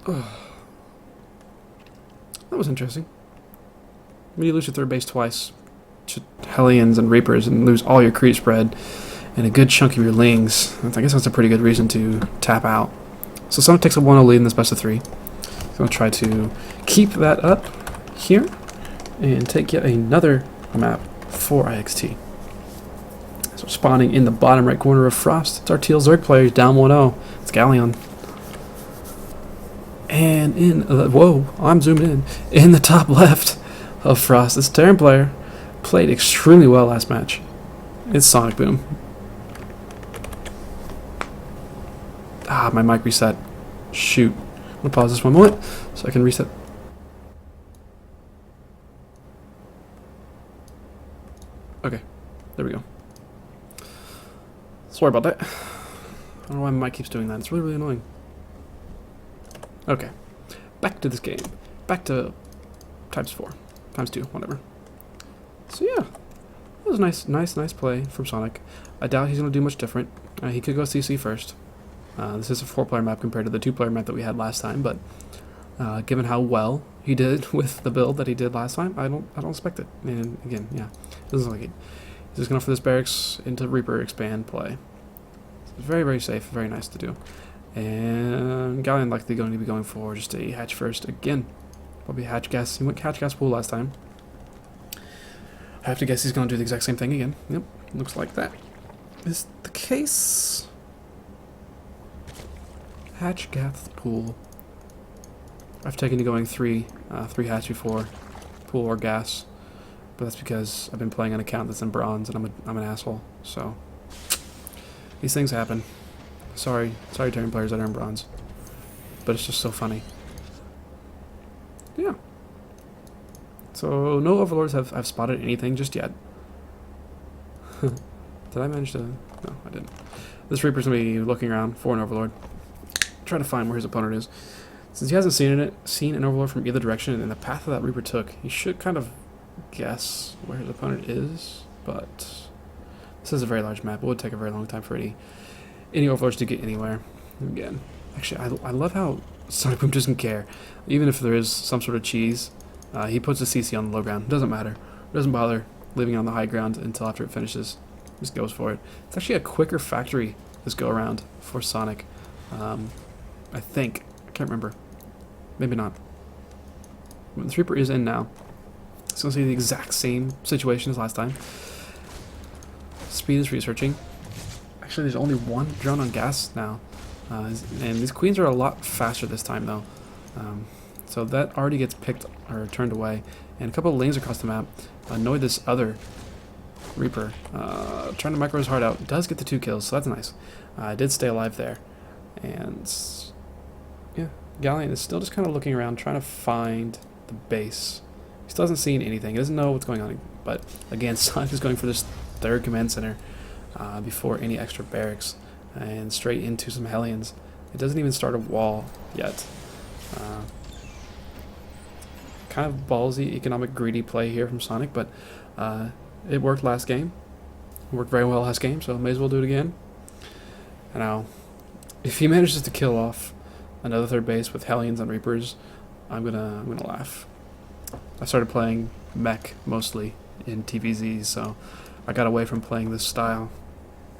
Oh, that was interesting. When you lose your third base twice to Hellions and Reapers and lose all your creep spread and a good chunk of your Lings, I guess that's a pretty good reason to tap out. So Sonic takes a 1-0 lead in this best of 3. He's going to try to keep that up here and take yet another map for iXT. So spawning in the bottom right corner of Frost, it's our Teal Zerg player. He's down 1-0. It's Galleon. And in the, whoa, I'm zoomed in the top left of Frost, this Terran player played extremely well last match. It's SonicBoom. Ah, my mic reset. Shoot. I'm gonna pause this one moment so I can reset. Okay, there we go. Sorry about that. I don't know why my mic keeps doing that. It's really, really annoying. Okay, back to this game. Back to ×4, ×2, whatever. So yeah, that was a nice play from Sonic. I doubt he's gonna do much different. He could go CC first. This is a 4-player map compared to the 2-player map that we had last time, but given how well he did with the build that he did last time, I don't expect it. And again, yeah, doesn't look like it. He's just gonna for this barracks into Reaper expand play. It's very, very safe, very nice to do. And Galleon likely going to be going for just a hatch first again. Probably hatch gas. He went hatch gas pool last time. I have to guess he's going to do the exact same thing again. Yep, looks like that is the case. Hatch gas pool. I've taken to going three hatch before, pool or gas, but that's because I've been playing an account that's in bronze and I'm an asshole. So these things happen. Sorry, Terran players that are in bronze, but it's just so funny. Yeah. So no overlords have spotted anything just yet. Did I manage to? No, I didn't. This Reaper's gonna be looking around for an overlord, trying to find where his opponent is. Since he hasn't seen an overlord from either direction and the path that Reaper took, he should kind of guess where his opponent is. But this is a very large map. It would take a very long time for any overlords to get anywhere. Again, actually, I love how SonicBoom doesn't care. Even if there is some sort of cheese, he puts a CC on the low ground. Doesn't matter. Doesn't bother leaving on the high ground until after it finishes. Just goes for it. It's actually a quicker factory this go around for Sonic. I think. I can't remember. Maybe not. When the Reaper is in now, it's going to see the exact same situation as last time. Speed is researching. Actually, there's only one drone on gas now. And these queens are a lot faster this time, though. So that already gets picked or turned away. And a couple of lanes across the map annoy this other Reaper. Trying to micro his heart out. Does get the 2 kills, so that's nice. Did stay alive there. And yeah, Galleon is still just kind of looking around, trying to find the base. He still hasn't seen anything. He doesn't know what's going on. But again, Sonic is going for this 3rd command center before any extra barracks and straight into some Hellions. It doesn't even start a wall yet. Kind of ballsy, economic, greedy play here from Sonic, but it worked last game. It worked very well last game, so may as well do it again. Now, if he manages to kill off another 3rd base with Hellions and Reapers, I'm gonna laugh. I started playing mech mostly in TVZs, so I got away from playing this style,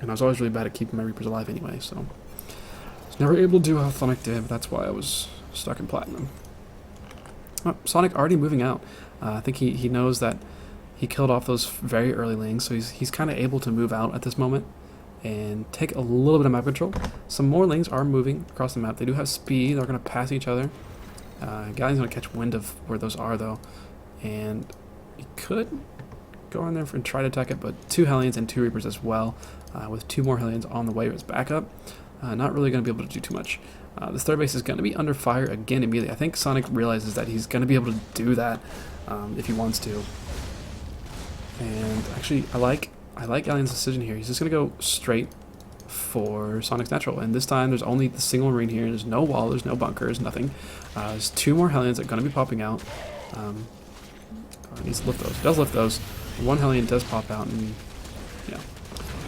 and I was always really bad at keeping my Reapers alive anyway, so I was never able to do how Sonic did, but that's why I was stuck in Platinum. Oh, Sonic already moving out. I think he knows that he killed off those very early lanes, so he's kind of able to move out at this moment and take a little bit of map control. Some more lanes are moving across the map. They do have speed. They're going to pass each other. Gallion's going to catch wind of where those are, though, and he could go in there and try to attack it, but 2 Hellions and 2 Reapers as well, with 2 more Hellions on the way as backup. Not really going to be able to do too much. This 3rd base is going to be under fire again immediately. I think Sonic realizes that he's going to be able to do that if he wants to. And actually, I like Galleon's decision here. He's just going to go straight for Sonic's natural. And this time, there's only the single marine here. There's no wall, there's no bunkers, nothing. There's 2 more Hellions that are going to be popping out. He needs to lift those. He does lift those. 1 Hellion does pop out, and yeah,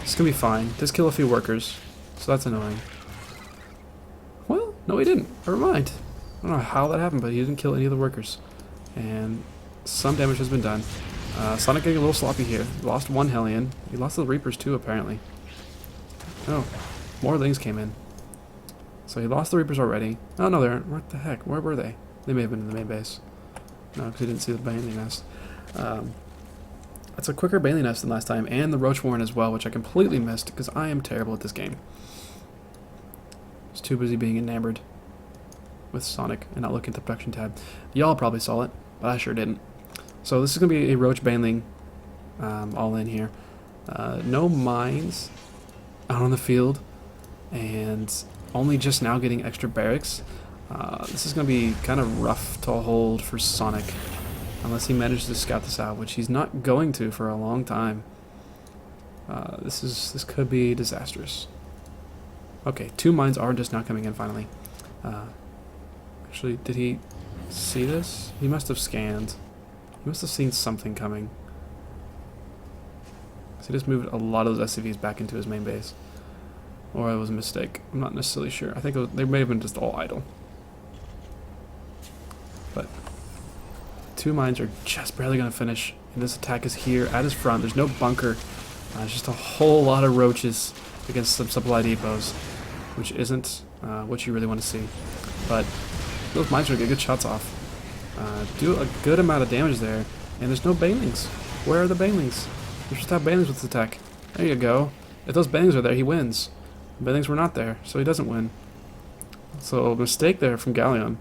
it's going to be fine. Does kill a few workers, so that's annoying. Well, no, he didn't. Never mind. don't know how that happened, but he didn't kill any of the workers. And some damage has been done. Sonic getting a little sloppy here. He lost one Hellion. He lost the Reapers too, apparently. Oh, more Lings came in. So he lost the Reapers already. Oh, no, they aren't. What the heck? Where were they? They may have been in the main base. No, because he didn't see the Bailey Nest. It's a quicker Bailey Nest than last time, and the Roach Warren as well, which I completely missed because I am terrible at this game. I was too busy being enamored with Sonic and not looking at the production tab. Y'all probably saw it, but I sure didn't. So this is going to be a Roach Baneling all in here. No mines out on the field, and only just now getting extra barracks. This is going to be kind of rough to hold for Sonic, unless he manages to scout this out, which he's not going to for a long time. This could be disastrous. Okay, 2 mines are just now coming in finally. Actually, did he see this? He must have scanned. He must have seen something coming. So he just moved a lot of those SCVs back into his main base. Or it was a mistake. I'm not necessarily sure. I think they may have been just all idle. But 2 mines are just barely going to finish. And this attack is here at his front. There's no bunker. It's just a whole lot of roaches against some supply depots, which isn't what you really want to see. But those mines are going to get good shots off. Do a good amount of damage there. And there's no Banelings. Where are the Banelings? You should have Banelings with this attack. There you go. If those Banelings are there, he wins. The Banelings were not there, so he doesn't win. So a mistake there from Galleon.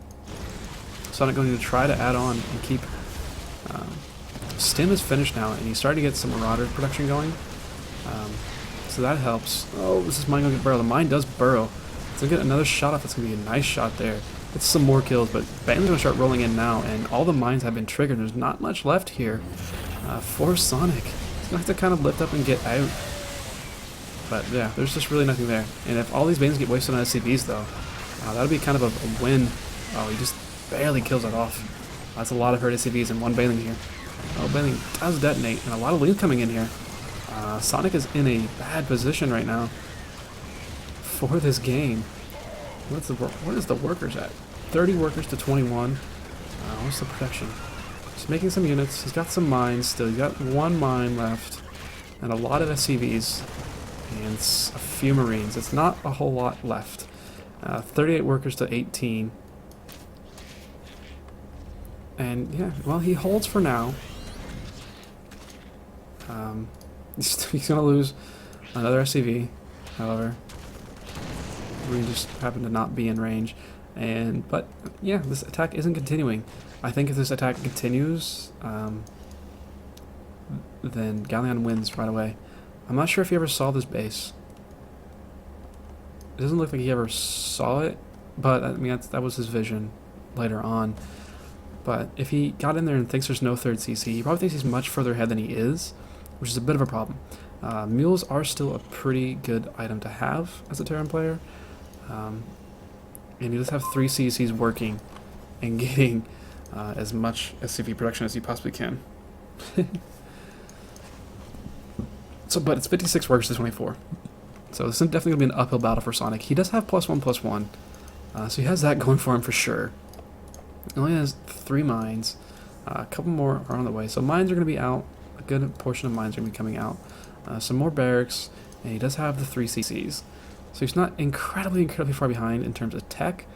Sonic going to try to add on and keep... Stim is finished now, and he's starting to get some Marauder production going. So that helps. Oh, this is mine going to burrow. The mine does burrow. It's going to get another shot off. That's going to be a nice shot there. It's some more kills, but Baneling's going to start rolling in now, and all the mines have been triggered. There's not much left here for Sonic. He's going to have to kind of lift up and get out. But yeah, there's just really nothing there. And if all these Banelings get wasted on SCVs, though, that'll be kind of a win. Oh, he just barely kills that off. That's a lot of hurt SCVs in one Baneling here. Oh, Baneling does detonate, and a lot of Lings coming in here. Sonic is in a bad position right now for this game. What is the workers at? 30 workers to 21. What's the protection? He's making some units. He's got some mines still. He's got 1 mine left, and a lot of SCVs, and a few Marines. It's not a whole lot left. 38 workers to 18. And yeah, well, he holds for now. He's going to lose another SCV, however. We just happen to not be in range. But yeah, this attack isn't continuing. I think if this attack continues, then Galleon wins right away. I'm not sure if he ever saw this base. It doesn't look like he ever saw it, but I mean that was his vision later on. But if he got in there and thinks there's no 3rd CC, he probably thinks he's much further ahead than he is, which is a bit of a problem. Mules are still a pretty good item to have as a Terran player. And you just have 3 CCs working and getting as much SCV production as you possibly can. But it's 56 workers to 24. So this is definitely going to be an uphill battle for Sonic. He does have +1/+1, so he has that going for him for sure. He only has 3 mines. A couple more are on the way. So mines are going to be out. A good portion of mines are going to be coming out. Some more barracks, and he does have the 3 CCs. So he's not incredibly far behind in terms of tech,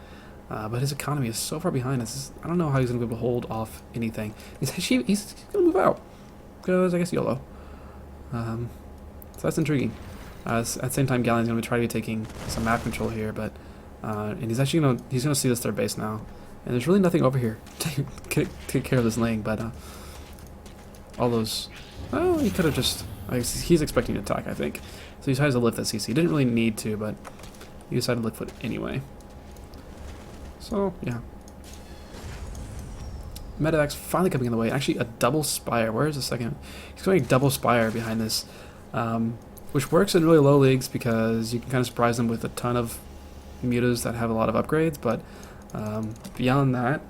but his economy is so far behind. I don't know how he's going to be able to hold off anything. He's going to move out, because I guess YOLO. So that's intriguing. At the same time, Galleon's going to try to be taking some map control here, but and he's actually going to see this third base now. And there's really nothing over here to take care of this Ling, but all those... Well, he could have just... he's expecting an attack, I think. So he decided to lift that CC. He didn't really need to, but he decided to lift it anyway. So, yeah. Medevac's finally coming in the way. Actually, a double Spire. Where is the second? He's going a double Spire behind this, which works in really low leagues because you can kind of surprise them with a ton of mutas that have a lot of upgrades, but beyond that,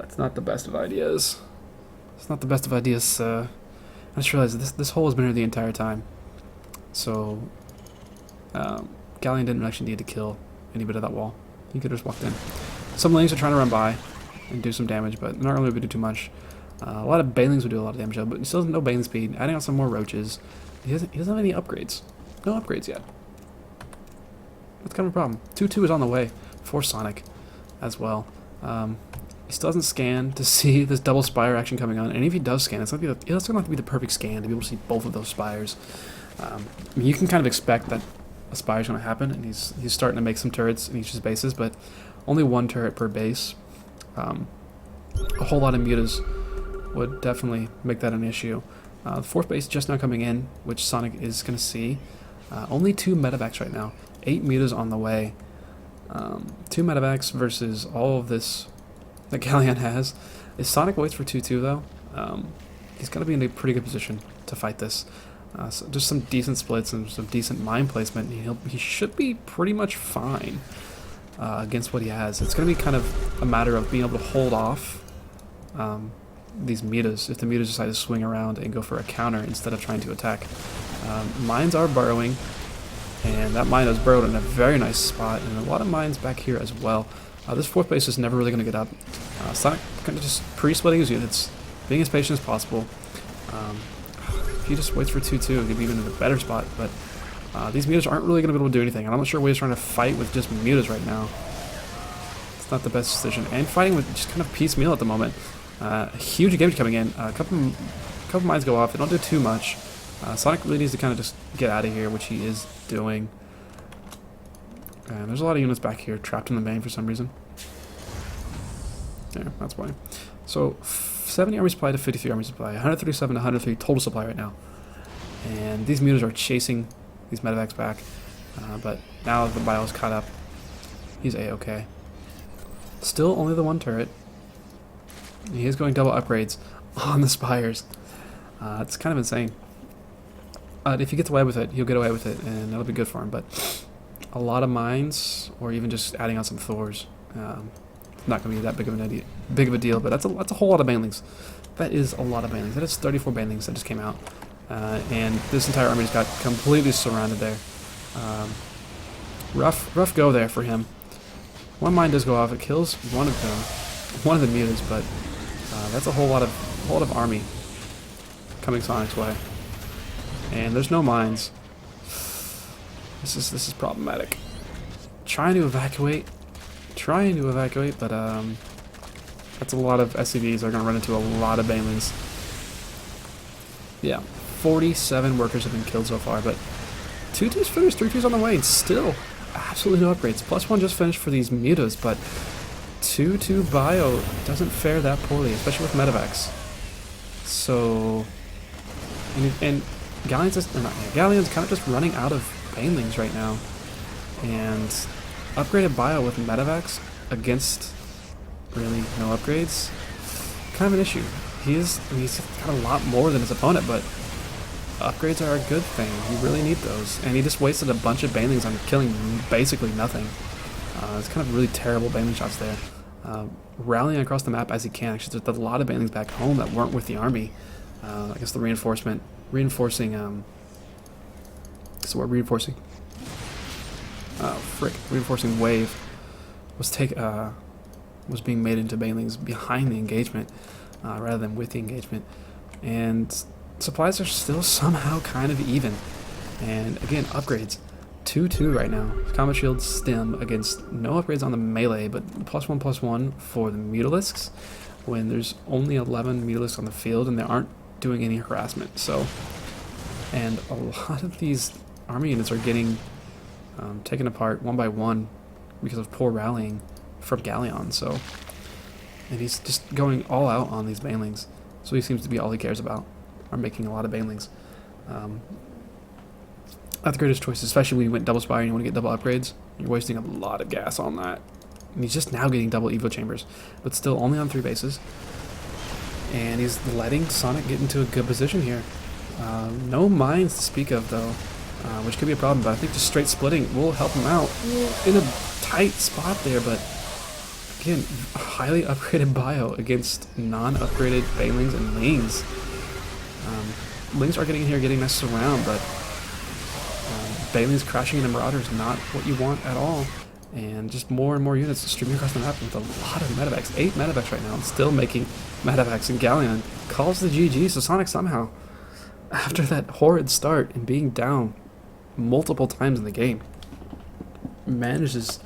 it's not the best of ideas. It's not the best of ideas. I just realized this hole has been here the entire time. So, Galleon didn't actually need to kill any bit of that wall. He could have just walked in. Some Lings are trying to run by and do some damage, but not really going to do too much. A lot of Banelings would do a lot of damage, though, but he still has no Baneling speed. Adding on some more Roaches. He doesn't have any upgrades. No upgrades yet. That's kind of a problem. 2-2 is on the way for Sonic as well. He still doesn't scan to see this double Spire action coming on, and if he does scan, it's going to have to be the perfect scan to be able to see both of those Spires. I mean, you can kind of expect that a Spire is going to happen, and he's starting to make some turrets in each of his bases, but only one turret per base. A whole lot of mutas would definitely make that an issue. The fourth base just now coming in, which Sonic is going to see. Only 2 medevacs right now. 8 mutas on the way. 2 medevacs versus all of this that Galleon has. If Sonic waits for 2-2 though, he's going to be in a pretty good position to fight this. So just some decent splits and some decent mine placement. He should be pretty much fine against what he has. It's going to be kind of a matter of being able to hold off these mutas if the mutas decide to swing around and go for a counter instead of trying to attack. Mines are burrowing, and that mine is burrowed in a very nice spot, and a lot of mines back here as well. This fourth base is never really going to get up. Sonic kind of just pre-splitting his units, being as patient as possible. If he just waits for 2-2, he'd be even in a better spot, but these mutas aren't really going to be able to do anything, and I'm not sure why he's trying to fight with just mutas right now. It's not the best decision, and fighting with just kind of piecemeal at the moment. Huge damage coming in. A couple mines go off. They don't do too much. Sonic really needs to kind of just get out of here, which he is doing. And there's a lot of units back here trapped in the main for some reason. Yeah, that's why. So 70 army supply to 53 army supply. 137 to 103 total supply right now. And these mutas are chasing these medevacs back. But now the bio's caught up. He's A-okay. Still only the 1 turret. He is going double upgrades on the Spires. It's kind of insane. If he gets away with it, he'll get away with it, and that'll be good for him. But a lot of mines, or even just adding on some Thors, not going to be that big of a deal. But that's a whole lot of Banelings. That is a lot of Banelings. That is 34 Banelings that just came out, and this entire army just got completely surrounded there. Rough go there for him. One mine does go off. It kills one of the mutas, but that's a whole lot of army coming Sonic's way. And there's no mines. This is problematic. Trying to evacuate, but that's a lot of SCVs. Are going to run into a lot of Banelings. Yeah, 47 workers have been killed so far, but 2-2's finished, 3-2's on the way, and still absolutely no upgrades. +1 just finished for these mutas, but 2-2 bio doesn't fare that poorly, especially with medevacs. So, and Galleon's kind of just running out of Banelings right now, and upgraded bio with medevacs against really no upgrades, kind of an issue. He's got a lot more than his opponent, but upgrades are a good thing. You really need those, and he just wasted a bunch of Banelings on killing basically nothing. It's kind of really terrible Baneling shots there. Rallying across the map as he can. Actually, there's a lot of Banelings back home that weren't with the army. I guess the reinforcing. So we're reinforcing. Reinforcing wave was being made into Banelings behind the engagement rather than with the engagement, and supplies are still somehow kind of even. And again, upgrades. 2-2 right now. Combat Shield Stim against no upgrades on the melee, but +1/+1 for the Mutalisks when there's only 11 Mutalisks on the field and they aren't doing any harassment. So, and a lot of these army units are getting taken apart one by one because of poor rallying from Galleon. So, and he's just going all out on these Banelings. So he seems to be all he cares about, are making a lot of Banelings. Not the greatest choice, especially when you went double Spire and you want to get double upgrades. You're wasting a lot of gas on that. And he's just now getting double Evo Chambers, but still only on 3 bases. And he's letting Sonic get into a good position here. No mines to speak of, though, which could be a problem, but I think just straight splitting will help him out. In a tight spot there, but again, highly upgraded bio against non-upgraded Banelings and Lings. Lings are getting in here, getting nice surround, but Banelings crashing into Marauders, not what you want at all. And just more and more units streaming across the map with a lot of medevacs. 8 medevacs right now, and still making medevacs. And Galleon calls the GG. So Sonic somehow, after that horrid start and being down multiple times in the game, manages